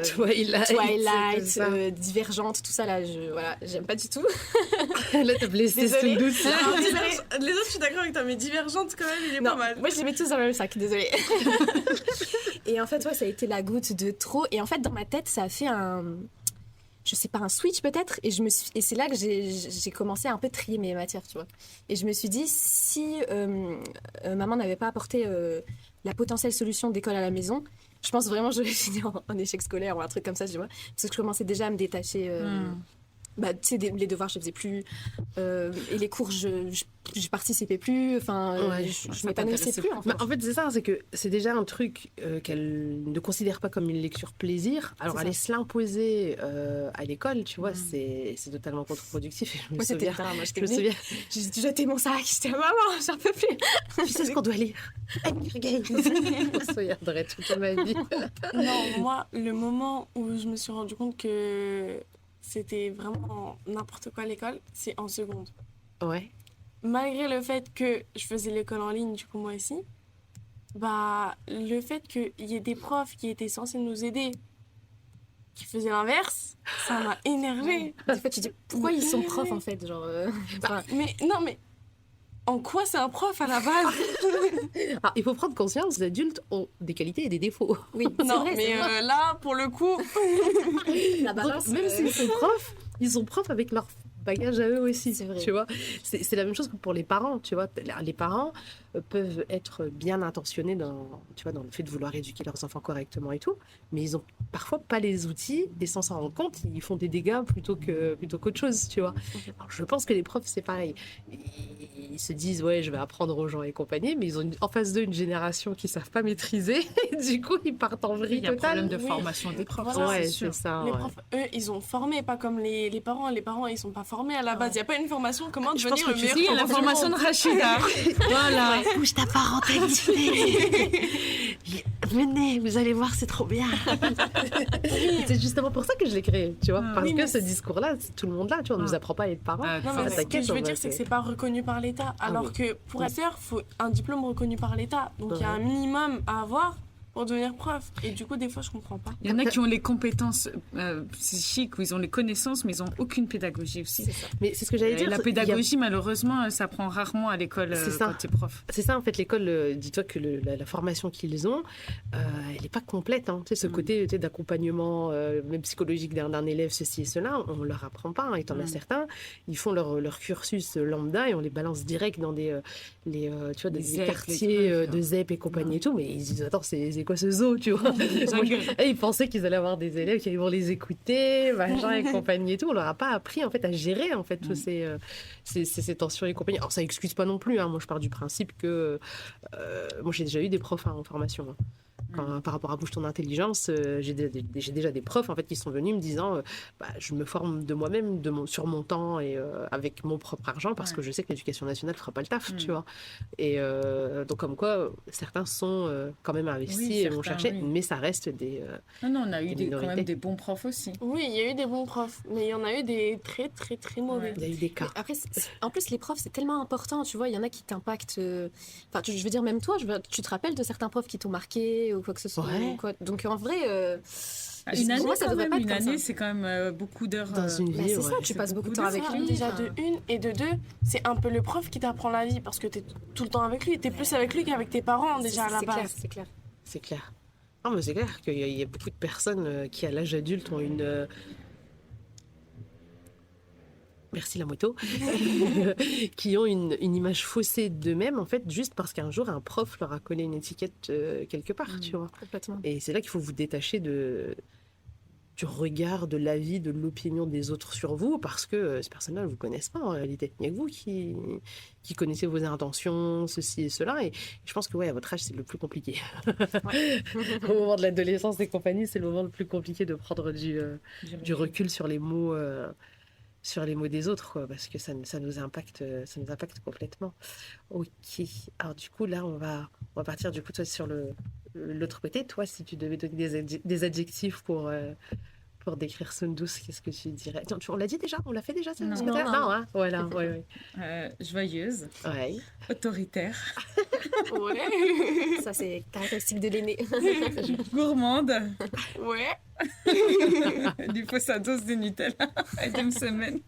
Twilight, Divergente, tout ça là, voilà, j'aime pas du tout. Là, t'as blessé Désolée. ce doute. Les autres, je suis d'accord avec toi, mais Divergente, quand même, il est Non, pas mal. moi je les mets tous dans le même sac, désolée. Et en fait, ouais, ça a été la goutte de trop. Et en fait, dans ma tête, ça a fait je sais pas, un switch peut-être. Et c'est là que j'ai commencé à un peu trier mes matières, tu vois. Et je me suis dit, si maman n'avait pas apporté la potentielle solution d'école à la maison, je pense vraiment que j'aurais fini en échec scolaire ou un truc comme ça, tu vois. Parce que je commençais déjà à me détacher. Tu sais, les devoirs, je faisais plus. Et les cours, je participais plus. Enfin, Ouais, je m'épanouissais plus, en fait. Mais en fait, c'est ça, c'est que c'est déjà un truc qu'elle ne considère pas comme une lecture plaisir. Alors, C'est aller se l'imposer à l'école, tu vois, c'est totalement contre-productif. Et je me Moi, c'était souviens, moi, je me souviens, j'ai jeté mon sac. J'étais, maman, j'en peux plus. tu sais ce qu'on doit lire? Hunger Games. Je me souviendrai toute ma vie. Non, moi, le moment où je me suis rendu compte que c'était vraiment n'importe quoi à l'école, c'est en seconde. Ouais. Malgré le fait que je faisais l'école en ligne, du coup, moi aussi, le fait qu'il y ait des profs qui étaient censés nous aider, qui faisaient l'inverse, ça m'a énervée. Des fois, tu te dis, pourquoi ils sont profs, en fait, genre... enfin, Mais non, mais en quoi c'est un prof à la base? Alors, il faut prendre conscience, les adultes ont des qualités et des défauts. oui, c'est Non, vrai, mais c'est vrai. là, pour le coup, La balance, Donc, même s'ils sont profs, ils sont profs avec leur bagage à eux aussi, C'est vrai. tu vois. C'est la même chose que pour les parents, tu vois. Les parents peuvent être bien intentionnés tu vois, dans le fait de vouloir éduquer leurs enfants correctement et tout, mais ils ont parfois pas les outils et sans s'en rendre compte, ils font des dégâts plutôt qu'autre chose, tu vois. Alors, je pense que les profs, c'est pareil. Ils se disent, ouais, je vais apprendre aux gens et compagnie, mais ils ont en face d'eux une génération qui savent pas maîtriser et du coup, ils partent en vrille Il y a un totale. problème de Oui. formation des profs, Voilà, ça, Ouais, c'est sûr. c'est ça. les ouais. profs, eux, ils ont formé, pas comme les parents. Les parents, ils sont pas formés à la base. Il n'y a pas une formation comment Je devenir pense le que tu meilleur Si, il y a la prof du formation de monde. Rachida. Voilà. Bouge ta parentalité. venez, vous allez voir, c'est trop bien. C'est justement pour ça que je l'ai créé, tu vois. Parce oui, que mais ce discours-là, c'est tout le monde là, tu vois, on nous apprend pas à être parents. Ah, Non, ça, mais ça, ce que t'inquiète, je on veux va dire, c'est que essayer. c'est pas reconnu par l'État. Alors oui. que pour être sœur, il faut un diplôme reconnu par l'État. Donc il y a un minimum à avoir pour devenir prof. Et du coup, des fois, je comprends pas. Il y en a qui ont les compétences psychiques, ou ils ont les connaissances, mais ils n'ont aucune pédagogie aussi. Mais c'est ce que j'allais Et dire. la il y a- pédagogie, malheureusement, ça prend rarement à l'école C'est ça. quand tu es prof. C'est ça, en fait, l'école, dis-toi que la formation qu'ils ont, elle n'est pas complète. Hein. Tu sais, ce côté tu sais, d'accompagnement, même psychologique d'un élève, ceci et cela, on ne leur apprend pas. Hein. Et t'en as certains, ils font leur cursus lambda et on les balance direct dans tu vois, des ZEP, quartiers les trucs, de ZEP et compagnie et tout. Mais ils disent, attends, c'est quoi ce zoo, tu vois. Et ils pensaient qu'ils allaient avoir des élèves qui vont les écouter, machin et compagnie et tout. On leur a pas appris, en fait, à gérer, en fait, tous ces tensions et compagnie. Alors, ça excuse pas non plus. Hein. Moi, je pars du principe que moi, j'ai déjà eu des profs en formation. Hein. Par rapport à Bouge ton intelligence, j'ai déjà des profs en fait qui sont venus me disant je me forme de moi-même sur mon temps et avec mon propre argent parce que je sais que l'éducation nationale fera pas le taf, tu vois. Et donc comme quoi certains sont quand même investis Oui, et vont certains, chercher, oui. mais ça reste des Non, on a eu Des quand minorités. même des bons profs aussi. Oui, il y a eu des bons profs, mais il y en a eu des très, très, très mauvais. il y a eu des cas. Après, en plus, les profs, c'est tellement important, tu vois, il y en a qui t'impactent. Enfin, je veux dire, même toi, tu te rappelles de certains profs qui t'ont marqué ou quoi que ce soit. Ouais. ou quoi. Donc, en vrai, Une année, moi, ça quand devrait même, pas être une comme ça. année, c'est quand même beaucoup d'heures. Dans une bah, vie, c'est ça, ouais. tu c'est passes beaucoup de temps beaucoup avec de lui. Déjà enfin. de une et de deux, c'est un peu le prof qui t'apprend la vie parce que t'es tout le temps avec lui. T'es plus avec lui qu'avec tes parents déjà à la C'est clair, base. c'est clair. C'est clair. Non, mais c'est clair qu'il y a beaucoup de personnes qui, à l'âge adulte, ont une. Merci la moto. Qui ont une image faussée d'eux-mêmes, en fait, juste parce qu'un jour, un prof leur a collé une étiquette quelque part, tu vois. Complètement. Et c'est là qu'il faut vous détacher du regard, de l'avis, de l'opinion des autres sur vous, parce que ces personnes-là ne vous connaissent pas en réalité. Il n'y a que vous qui connaissez vos intentions, ceci et cela. Et je pense que à votre âge, c'est le plus compliqué. Au moment de l'adolescence et compagnie, c'est le moment le plus compliqué de prendre du recul sur les mots. Sur les mots des autres, quoi, parce que ça nous impacte complètement. Ok. Alors du coup, là, on va partir du coup toi sur l'autre côté. Toi, si tu devais donner des adjectifs pour décrire Sundus, qu'est-ce que tu dirais? Attends, on l'a dit déjà? On l'a fait déjà ça? Non. ce matin Non. Non, hein? Voilà, ouais. Joyeuse, Ouais. autoritaire, Ouais. Ça, c'est caractéristique de l'aîné. gourmande, Ouais. lui faut sa dose de Nutella et de semaine.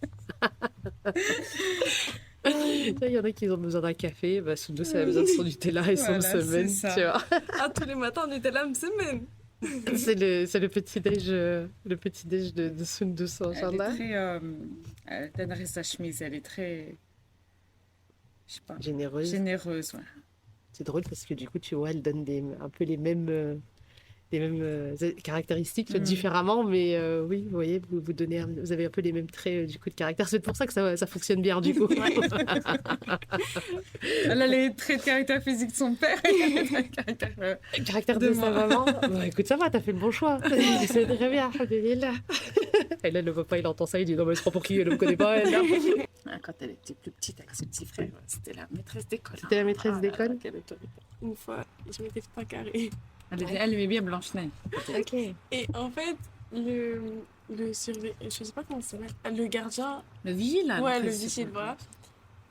Il y en a qui ont besoin d'un café, Sundus elle a besoin de son Nutella et son Voilà, semaine, c'est ça. tu vois. Ah, tous les matins, on était là une semaine. C'est le petit déj de Sundus en Elle est jardin. très... elle donnerait sa chemise, elle est très... Je sais pas, Généreuse. généreuse. Ouais. C'est drôle parce que du coup, tu vois, elle donne un peu les mêmes caractéristiques, tu vois, différemment, mais oui, vous voyez, vous avez un peu les mêmes traits du coup de caractère. C'est pour ça que ça fonctionne bien du coup. Elle a les traits de caractère physique de son père et les traits de caractère... Caractère de sa maman. Bah, écoute, ça va, t'as fait le bon choix. C'est très bien. Alhamdulillah. Et là, le papa, il entend ça, il dit non, mais elle se prend pour qui? Elle ne me connaît pas, elle. Là. Quand elle était plus petite avec ses petits frères, c'était la maîtresse d'école. C'était la maîtresse là d'école là, quelle autorité. Une fois, je m'étais fait pas carré. Elle aimait bien Blanche-Neige. Ok. Et en fait, le surveillant, je sais pas comment ça s'appelle, le gardien, Le vigile, là. ouais, le principe. vigile, voilà.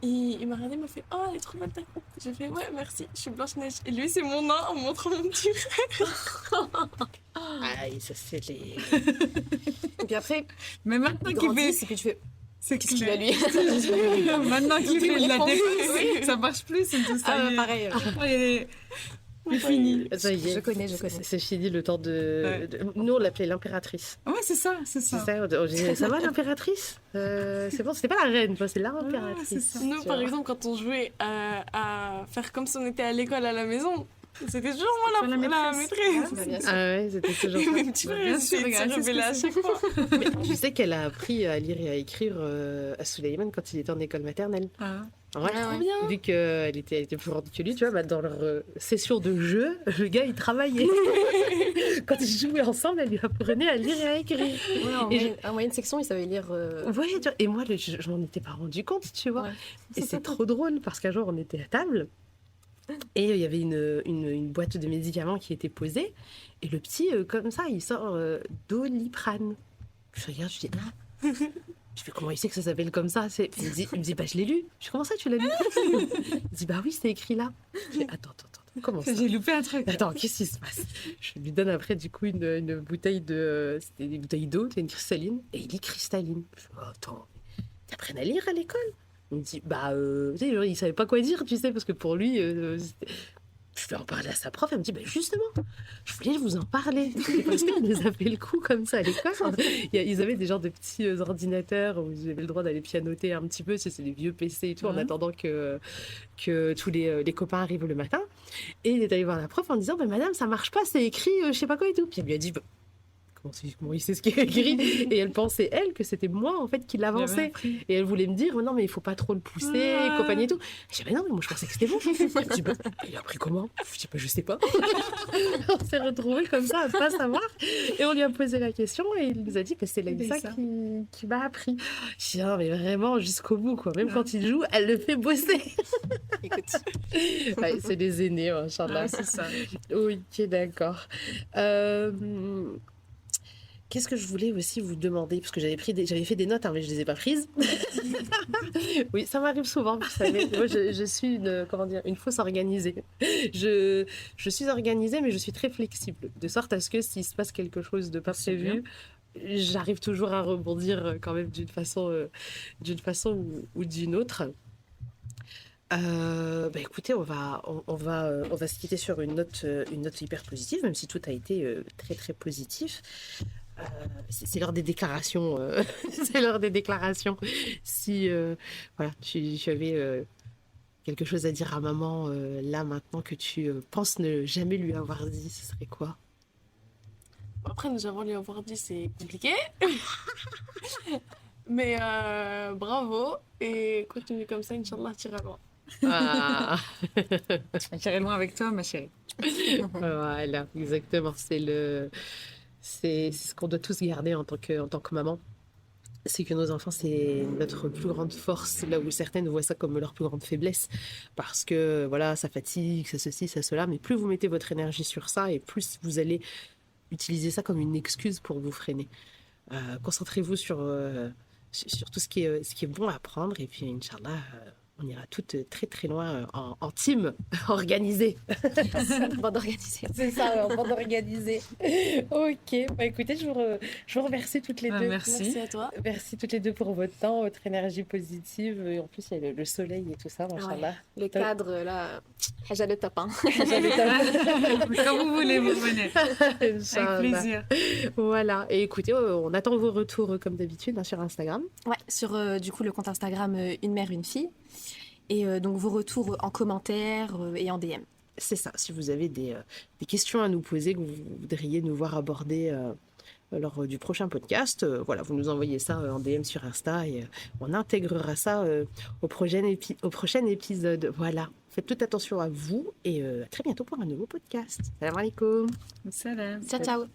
Il m'a regardé, il m'a fait « Oh, elle est trop belle ta coupe !» J'ai fait « Ouais, merci, je suis Blanche-Neige. » Et lui, c'est mon nain en montrant mon petit frère. Aïe, ça c'est les. Et puis après, Mais maintenant il qu'il grandit, fait... et puis tu fais C'est qu'est-ce qu'il a lui Maintenant qu'il fait de la réponse. défense, ça marche plus, c'est tout ça. Ah, y est. pareil. C'est fini. Ça y est. Je connais. C'est fini le temps Ouais. Nous, on l'appelait l'impératrice. Ouais, c'est ça. C'est ça, on disait, ça va l'impératrice C'est bon, c'était pas la reine, c'est c'est l'impératrice. ça. Nous, tu par vois. exemple, quand on jouait à faire comme si on était à l'école à la maison, c'était toujours moi La la maîtresse. maîtresse. Bah, bien sûr. Ah ouais, c'était toujours ça. Mes petits Bah, frères, bien ils sûr, essayaient de regarde, se c'est ce rebeller que à c'est. chaque fois. Mais tu sais qu'elle a appris à lire et à écrire à Suleiman quand il était en école maternelle. Ah. Ouais. Ah ouais. bien. Vu qu'elle était plus grande que lui, tu vois, bah, dans leur session de jeu, le gars il travaillait. Quand ils jouaient ensemble, elle lui apprenait à lire et à écrire. Ouais, en moyenne section, il savait lire. Ouais, tu vois, et moi, je m'en étais pas rendu compte, tu vois. Ouais. Et c'est trop drôle parce qu'un jour, on était à table Et il y avait une boîte de médicaments qui était posée. Et le petit, comme ça, il sort Doliprane. Je regarde, je dis, ah. Je fais, comment il sait que ça s'appelle comme ça? Il me dit, bah, je l'ai lu. Je dis, comment ça, tu l'as lu? Il me dit, bah oui, c'est écrit là. Je fais, attends, comment ça? J'ai loupé un truc. Attends, qu'est-ce qui se passe? Je lui donne après, du coup, une bouteille de. C'était des bouteilles d'eau, c'était une cristalline. Et il lit cristalline. Je fais, oh, attends, t'apprends à lire à l'école? Il me dit, bah, tu sais, genre, il savait pas quoi dire, tu sais, parce que pour lui, je vais en parler à sa prof. Elle me dit, bah, justement, je voulais vous en parler. Parce qu'il nous a fait le coup comme ça à l'école. Ils avaient des genres de petits ordinateurs où ils avaient le droit d'aller pianoter un petit peu. Tu sais, c'est des vieux PC et tout, en attendant que tous les copains arrivent le matin. Et il est allé voir la prof en disant, bah, madame, ça marche pas, c'est écrit, je sais pas quoi et tout. Puis elle lui a dit, bah, comment il sait ce qui est écrit? Et elle pensait, elle, que c'était moi, en fait, qui l'avançais. Et elle voulait me dire, non, mais il faut pas trop le pousser, compagnie et tout. Je dis, non, mais moi, je pensais que c'était vous. Elle me dit, bah, il a appris comment? Je dis, bah, je sais pas. On s'est retrouvés comme ça, à pas savoir. Et on lui a posé la question et il nous a dit, bah, c'est Laïssa qui m'a appris. Je dis, non, mais vraiment, jusqu'au bout, quoi. Même quand il joue, elle le fait bosser. Écoute. Ouais, c'est des aînés, inchallah. C'est ça. Ok, d'accord. Qu'est-ce que je voulais aussi vous demander? Parce que j'avais fait des notes, hein, mais je les ai pas prises. Oui, ça m'arrive souvent, vous savez. Moi, je suis une fausse organisée. Je suis organisée, mais je suis très flexible. De sorte à ce que s'il se passe quelque chose de pas prévu, j'arrive toujours à rebondir quand même d'une façon ou d'une autre. Bah écoutez, on va se quitter sur une note hyper positive, même si tout a été très très positif. C'est l'heure des déclarations. C'est l'heure des déclarations. Si voilà, tu avais quelque chose à dire à maman là maintenant que tu penses ne jamais lui avoir dit, ce serait quoi? Après, nous avons lui avoir dit, c'est compliqué. Mais bravo. Et continue comme ça, Inch'Allah, tu iras loin. Ah. J'irai loin avec toi, ma chérie. Voilà, exactement. C'est ce qu'on doit tous garder en tant que maman. C'est que nos enfants, c'est notre plus grande force, là où certaines voient ça comme leur plus grande faiblesse. Parce que, voilà, ça fatigue, ça ceci, ça cela. Mais plus vous mettez votre énergie sur ça, et plus vous allez utiliser ça comme une excuse pour vous freiner. Concentrez-vous sur tout ce qui est bon à apprendre. Et puis, Inch'Allah, on ira toutes très très loin en team organisé. Bande organisée. C'est ça, en bande organisée. Ok, bah écoutez, je vous remercie toutes les deux. Merci à toi. Merci toutes les deux pour votre temps, votre énergie positive. Et en plus, il y a le soleil et tout ça, machallah. Le cadre, là, Haja le top. Hein. Quand vous voulez, vous venez. Avec Inch'Allah. plaisir. Voilà, et écoutez, on attend vos retours comme d'habitude hein, sur Instagram. Ouais, sur du coup le compte Instagram Une mère, une fille. Et donc vos retours en commentaire et en DM. C'est ça, si vous avez des questions à nous poser, que vous voudriez nous voir aborder lors du prochain podcast, voilà, vous nous envoyez ça en DM sur Insta et on intégrera ça au prochain épisode. Voilà, faites toute attention à vous et à très bientôt pour un nouveau podcast. Salam alaikum. Salam. Ciao, ciao.